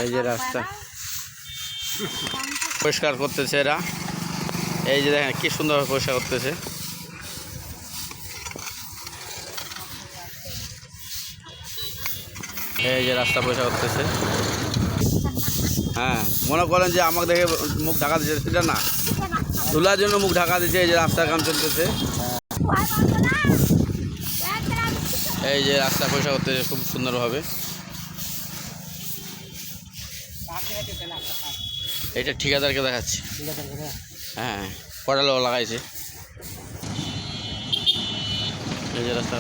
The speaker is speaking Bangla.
এই যে রাস্তা পরিষ্কার করতেছে এরা। এই যে দেখেন কি সুন্দরভাবে পরিষ্কার করতেছে। এই যে রাস্তা পরিষ্কার করতেছে। হ্যাঁ, মনে করেন যে আমাকে দেখে মুখ ঢাকা দিচ্ছে, সেটা না, ধুলার জন্য মুখ ঢাকা দিচ্ছে। এই যে রাস্তার কাম চলতেছে। এই যে রাস্তা পরিষ্কার করতেছে খুব সুন্দরভাবে। এটা ঠিকাদারকে দেখাচ্ছি। হ্যাঁ, কটা লোক লাগাইছে। এই যে রাস্তা